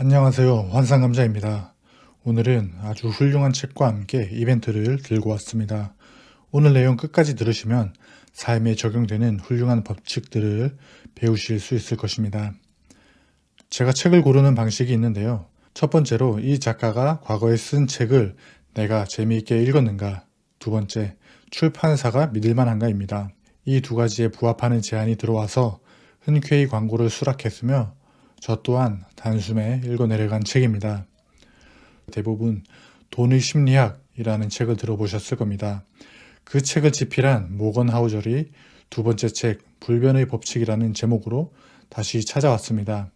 안녕하세요. 환상감자입니다. 오늘은 아주 훌륭한 책과 함께 이벤트를 들고 왔습니다. 오늘 내용 끝까지 들으시면 삶에 적용되는 훌륭한 법칙들을 배우실 수 있을 것입니다. 제가 책을 고르는 방식이 있는데요. 첫 번째로 이 작가가 과거에 쓴 책을 내가 재미있게 읽었는가, 두 번째, 출판사가 믿을만한가입니다. 이 두 가지에 부합하는 제안이 들어와서 흔쾌히 광고를 수락했으며 저 또한 단숨에 읽어내려간 책입니다. 대부분 돈의 심리학이라는 책을 들어보셨을 겁니다. 그 책을 집필한 모건 하우절이 두 번째 책 불변의 법칙이라는 제목으로 다시 찾아왔습니다.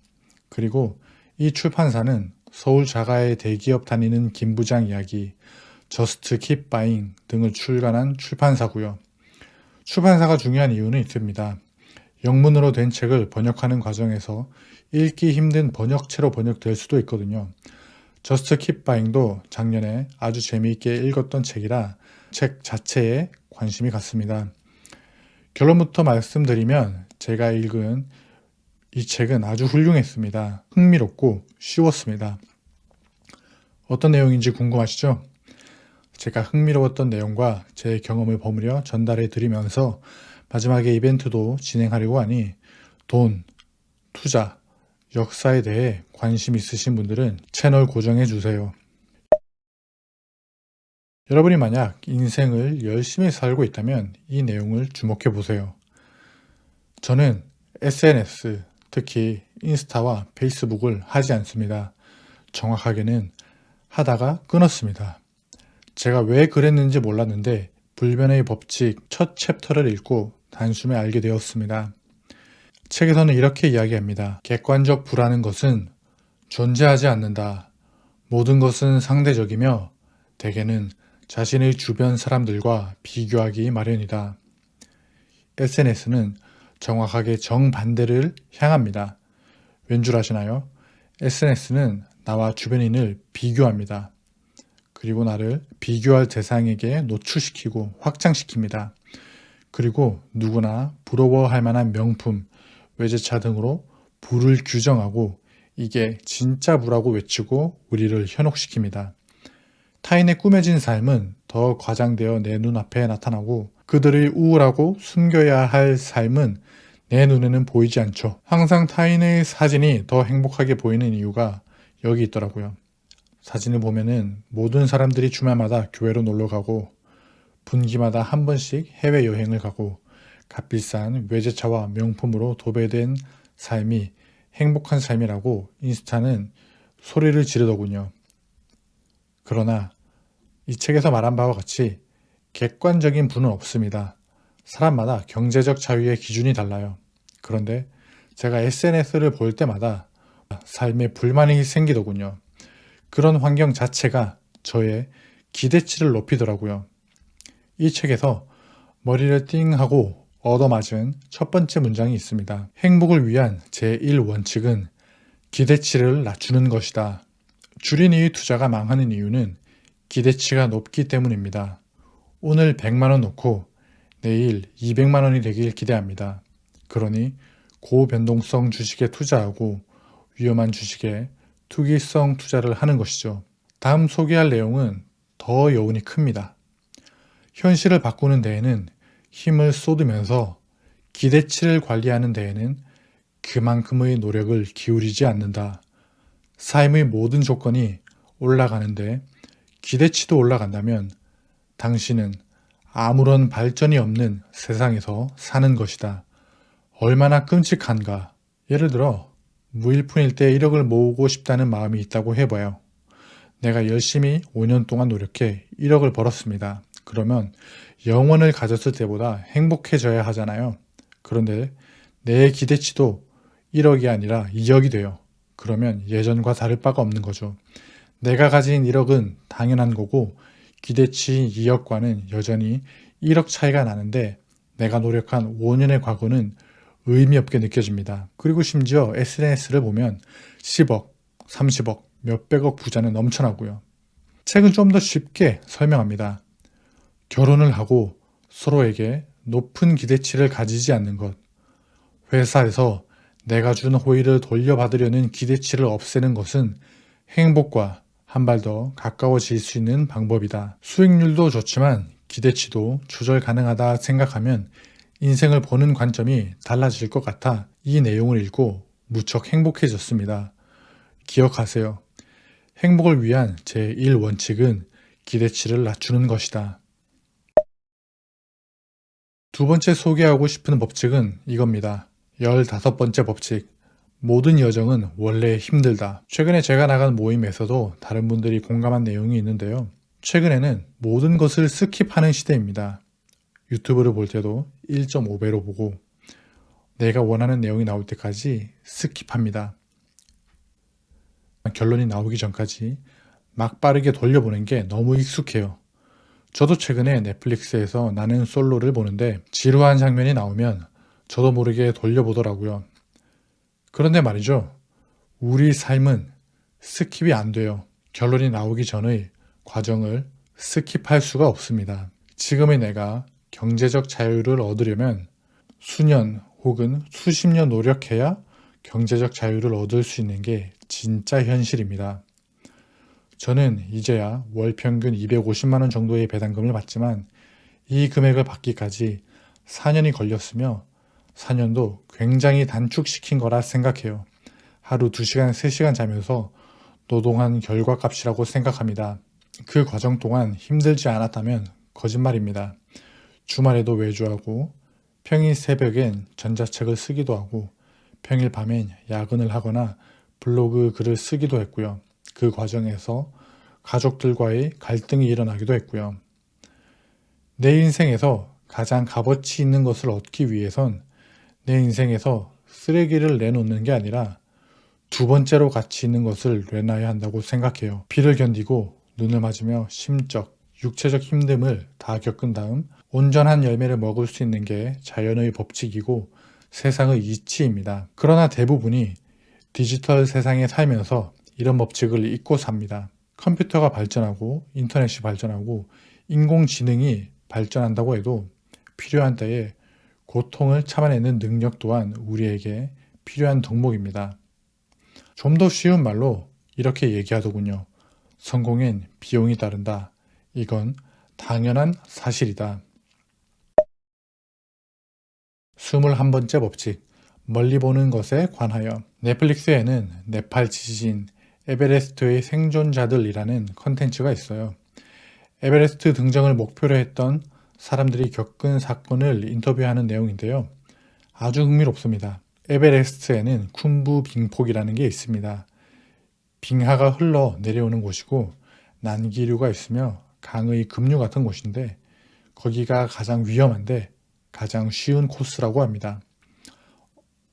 그리고 이 출판사는 서울 자가의 대기업 다니는 김 부장 이야기, 저스트 킵 바잉 등을 출간한 출판사고요. 출판사가 중요한 이유는 있습니다. 영문으로 된 책을 번역하는 과정에서 읽기 힘든 번역체로 번역될 수도 있거든요. 저스트 킵 바잉도 작년에 아주 재미있게 읽었던 책이라 책 자체에 관심이 갔습니다. 결론부터 말씀드리면 제가 읽은 이 책은 아주 훌륭했습니다. 흥미롭고 쉬웠습니다. 어떤 내용인지 궁금하시죠? 제가 흥미로웠던 내용과 제 경험을 버무려 전달해 드리면서 마지막에 이벤트도 진행하려고 하니 돈, 투자, 역사에 대해 관심 있으신 분들은 채널 고정해 주세요. 여러분이 만약 인생을 열심히 살고 있다면 이 내용을 주목해 보세요. 저는 SNS, 특히 인스타와 페이스북을 하지 않습니다. 정확하게는 하다가 끊었습니다. 제가 왜 그랬는지 몰랐는데 불변의 법칙 첫 챕터를 읽고 단숨에 알게 되었습니다. 책에서는 이렇게 이야기합니다. 객관적 부라는 것은 존재하지 않는다. 모든 것은 상대적이며 대개는 자신의 주변 사람들과 비교하기 마련이다. SNS는 정확하게 정반대를 향합니다. 왠 줄 아시나요? SNS는 나와 주변인을 비교합니다. 그리고 나를 비교할 대상에게 노출시키고 확장시킵니다. 그리고 누구나 부러워할 만한 명품, 외제차 등으로 부를 규정하고 이게 진짜 부라고 외치고 우리를 현혹시킵니다. 타인의 꾸며진 삶은 더 과장되어 내 눈앞에 나타나고 그들의 우울하고 숨겨야 할 삶은 내 눈에는 보이지 않죠. 항상 타인의 사진이 더 행복하게 보이는 이유가 여기 있더라고요. 사진을 보면은 모든 사람들이 주말마다 교회로 놀러 가고 분기마다 한 번씩 해외여행을 가고 값비싼 외제차와 명품으로 도배된 삶이 행복한 삶이라고 인스타는 소리를 지르더군요. 그러나 이 책에서 말한 바와 같이 객관적인 부는 없습니다. 사람마다 경제적 자유의 기준이 달라요. 그런데 제가 SNS를 볼 때마다 삶에 불만이 생기더군요. 그런 환경 자체가 저의 기대치를 높이더라고요. 이 책에서 머리를 띵 하고 얻어맞은 첫 번째 문장이 있습니다. 행복을 위한 제1원칙은 기대치를 낮추는 것이다. 주린이의 투자가 망하는 이유는 기대치가 높기 때문입니다. 오늘 100만원 놓고 내일 200만원이 되길 기대합니다. 그러니 고변동성 주식에 투자하고 위험한 주식에 투기성 투자를 하는 것이죠. 다음 소개할 내용은 더 여운이 큽니다. 현실을 바꾸는 데에는 힘을 쏟으면서 기대치를 관리하는 데에는 그만큼의 노력을 기울이지 않는다. 삶의 모든 조건이 올라가는데 기대치도 올라간다면 당신은 아무런 발전이 없는 세상에서 사는 것이다. 얼마나 끔찍한가. 예를 들어 무일푼일 때 1억을 모으고 싶다는 마음이 있다고 해봐요. 내가 열심히 5년 동안 노력해 1억을 벌었습니다. 그러면 영원을 가졌을 때보다 행복해져야 하잖아요. 그런데 내 기대치도 1억이 아니라 2억이 돼요. 그러면 예전과 다를 바가 없는 거죠. 내가 가진 1억은 당연한 거고 기대치 2억과는 여전히 1억 차이가 나는데 내가 노력한 5년의 과거는 의미 없게 느껴집니다. 그리고 심지어 SNS를 보면 10억, 30억, 몇백억 부자는 넘쳐나고요. 책은 좀 더 쉽게 설명합니다. 결혼을 하고 서로에게 높은 기대치를 가지지 않는 것. 회사에서 내가 준 호의를 돌려받으려는 기대치를 없애는 것은 행복과 한 발 더 가까워질 수 있는 방법이다. 수익률도 좋지만 기대치도 조절 가능하다 생각하면 인생을 보는 관점이 달라질 것 같아 이 내용을 읽고 무척 행복해졌습니다. 기억하세요. 행복을 위한 제1원칙은 기대치를 낮추는 것이다. 두 번째 소개하고 싶은 법칙은 이겁니다. 15번째 법칙. 모든 여정은 원래 힘들다. 최근에 제가 나간 모임에서도 다른 분들이 공감한 내용이 있는데요. 최근에는 모든 것을 스킵하는 시대입니다. 유튜브를 볼 때도 1.5배로 보고 내가 원하는 내용이 나올 때까지 스킵합니다. 결론이 나오기 전까지 막 빠르게 돌려보는 게 너무 익숙해요. 저도 최근에 넷플릭스에서 나는 솔로를 보는데 지루한 장면이 나오면 저도 모르게 돌려보더라고요. 그런데 말이죠. 우리 삶은 스킵이 안 돼요. 결론이 나오기 전의 과정을 스킵할 수가 없습니다. 지금의 내가 경제적 자유를 얻으려면 수년 혹은 수십 년 노력해야 경제적 자유를 얻을 수 있는 게 진짜 현실입니다. 저는 이제야 월 평균 250만 원 정도의 배당금을 받지만 이 금액을 받기까지 4년이 걸렸으며 4년도 굉장히 단축시킨 거라 생각해요. 하루 2시간, 3시간 자면서 노동한 결과값이라고 생각합니다. 그 과정 동안 힘들지 않았다면 거짓말입니다. 주말에도 외주하고 평일 새벽엔 전자책을 쓰기도 하고 평일 밤엔 야근을 하거나 블로그 글을 쓰기도 했고요. 그 과정에서 가족들과의 갈등이 일어나기도 했고요. 내 인생에서 가장 값어치 있는 것을 얻기 위해선 내 인생에서 쓰레기를 내놓는 게 아니라 두 번째로 가치 있는 것을 내놔야 한다고 생각해요. 비를 견디고 눈을 맞으며 심적, 육체적 힘듦을 다 겪은 다음 온전한 열매를 먹을 수 있는 게 자연의 법칙이고 세상의 이치입니다. 그러나 대부분이 디지털 세상에 살면서 이런 법칙을 잊고 삽니다. 컴퓨터가 발전하고 인터넷이 발전하고 인공지능이 발전한다고 해도 필요한 때에 고통을 참아내는 능력 또한 우리에게 필요한 덕목입니다. 좀 더 쉬운 말로 이렇게 얘기하더군요. 성공엔 비용이 따른다. 이건 당연한 사실이다. 21번째 법칙. 멀리 보는 것에 관하여. 넷플릭스에는 네팔 지진, 에베레스트의 생존자들이라는 컨텐츠가 있어요. 에베레스트 등정을 목표로 했던 사람들이 겪은 사건을 인터뷰하는 내용인데요. 아주 흥미롭습니다. 에베레스트에는 쿤부 빙폭이라는 게 있습니다. 빙하가 흘러 내려오는 곳이고 난기류가 있으며 강의 급류 같은 곳인데 거기가 가장 위험한데 가장 쉬운 코스라고 합니다.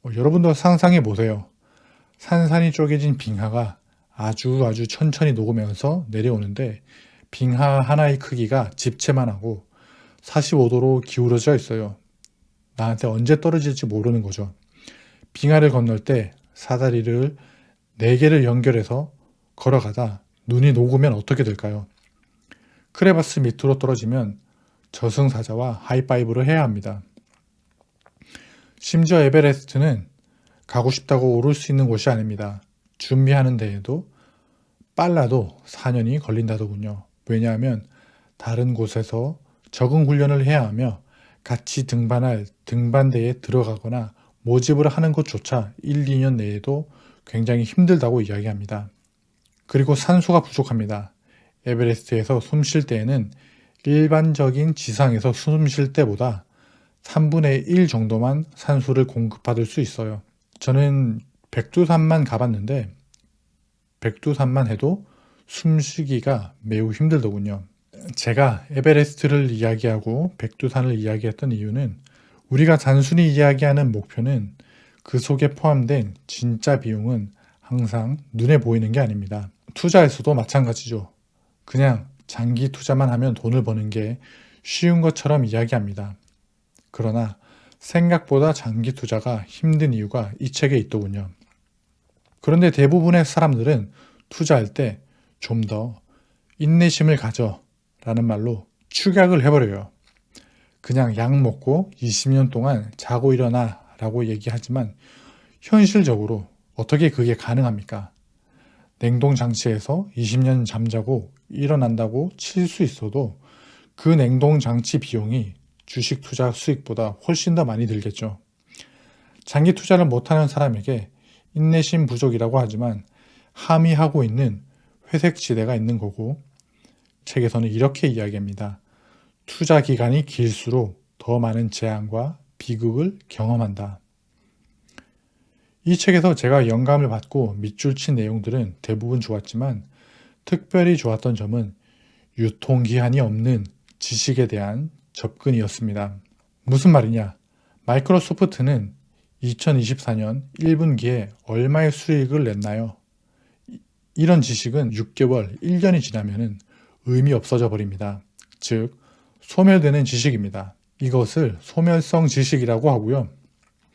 여러분도 상상해 보세요. 산산이 쪼개진 빙하가 아주 천천히 녹으면서 내려오는데 빙하 하나의 크기가 집채만 하고 45도로 기울어져 있어요. 나한테 언제 떨어질지 모르는 거죠. 빙하를 건널 때 사다리를 4개를 연결해서 걸어가다 눈이 녹으면 어떻게 될까요? 크레바스 밑으로 떨어지면 저승사자와 하이파이브를 해야 합니다. 심지어 에베레스트는 가고 싶다고 오를 수 있는 곳이 아닙니다. 준비하는 데에도 빨라도 4년이 걸린다더군요. 왜냐하면 다른 곳에서 적응 훈련을 해야 하며 같이 등반할 등반대에 들어가거나 모집을 하는 것조차 1, 2년 내에도 굉장히 힘들다고 이야기합니다. 그리고 산소가 부족합니다. 에베레스트에서 숨 쉴 때에는 일반적인 지상에서 숨 쉴 때보다 3분의 1 정도만 산소를 공급받을 수 있어요. 저는 백두산만 가봤는데 백두산만 해도 숨쉬기가 매우 힘들더군요. 제가 에베레스트를 이야기하고 백두산을 이야기했던 이유는 우리가 단순히 이야기하는 목표는 그 속에 포함된 진짜 비용은 항상 눈에 보이는 게 아닙니다. 투자에서도 마찬가지죠. 그냥 장기 투자만 하면 돈을 버는 게 쉬운 것처럼 이야기합니다. 그러나 생각보다 장기 투자가 힘든 이유가 이 책에 있더군요. 그런데 대부분의 사람들은 투자할 때 좀 더 인내심을 가져 라는 말로 축약을 해버려요. 그냥 약 먹고 20년 동안 자고 일어나 라고 얘기하지만 현실적으로 어떻게 그게 가능합니까? 냉동장치에서 20년 잠자고 일어난다고 칠 수 있어도 그 냉동장치 비용이 주식 투자 수익보다 훨씬 더 많이 들겠죠. 장기 투자를 못하는 사람에게 인내심 부족이라고 하지만 함의하고 있는 회색 지대가 있는 거고, 책에서는 이렇게 이야기합니다. 투자 기간이 길수록 더 많은 재앙과 비극을 경험한다. 이 책에서 제가 영감을 받고 밑줄 친 내용들은 대부분 좋았지만 특별히 좋았던 점은 유통기한이 없는 지식에 대한 접근이었습니다. 무슨 말이냐? 마이크로소프트는 2024년 1분기에 얼마의 수익을 냈나요? 이런 지식은 6개월, 1년이 지나면 의미 없어져 버립니다. 즉, 소멸되는 지식입니다. 이것을 소멸성 지식이라고 하고요.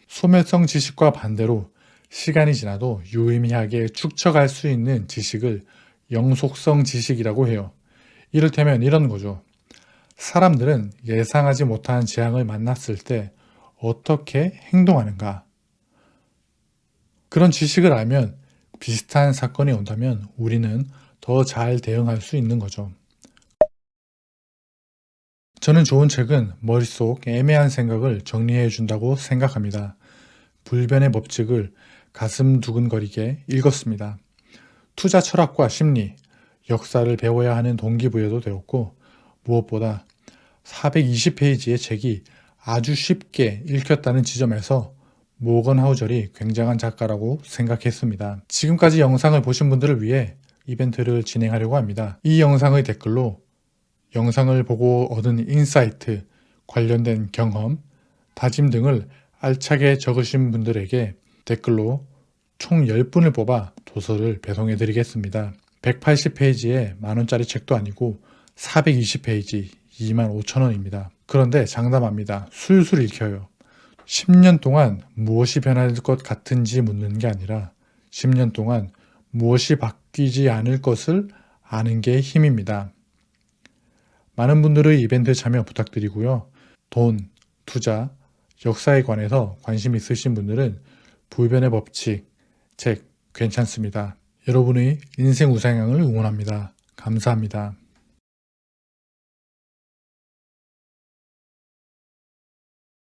소멸성 지식과 반대로 시간이 지나도 유의미하게 축적할 수 있는 지식을 영속성 지식이라고 해요. 이를테면 이런 거죠. 사람들은 예상하지 못한 재앙을 만났을 때 어떻게 행동하는가? 그런 지식을 알면 비슷한 사건이 온다면 우리는 더 잘 대응할 수 있는 거죠. 저는 좋은 책은 머릿속 애매한 생각을 정리해 준다고 생각합니다. 불변의 법칙을 가슴 두근거리게 읽었습니다. 투자 철학과 심리, 역사를 배워야 하는 동기부여도 되었고, 무엇보다 420페이지의 책이 아주 쉽게 읽혔다는 지점에서 모건 하우절이 굉장한 작가라고 생각했습니다. 지금까지 영상을 보신 분들을 위해 이벤트를 진행하려고 합니다. 이 영상의 댓글로 영상을 보고 얻은 인사이트, 관련된 경험, 다짐 등을 알차게 적으신 분들에게 댓글로 총 10분을 뽑아 도서를 배송해 드리겠습니다. 180페이지에 만원짜리 책도 아니고 420페이지 25,000원입니다. 그런데 장담합니다. 술술 읽혀요. 10년 동안 무엇이 변할 것 같은지 묻는 게 아니라 10년 동안 무엇이 바뀌지 않을 것을 아는 게 힘입니다. 많은 분들의 이벤트 참여 부탁드리고요. 돈, 투자, 역사에 관해서 관심 있으신 분들은 불변의 법칙, 책 괜찮습니다. 여러분의 인생 우상향을 응원합니다. 감사합니다.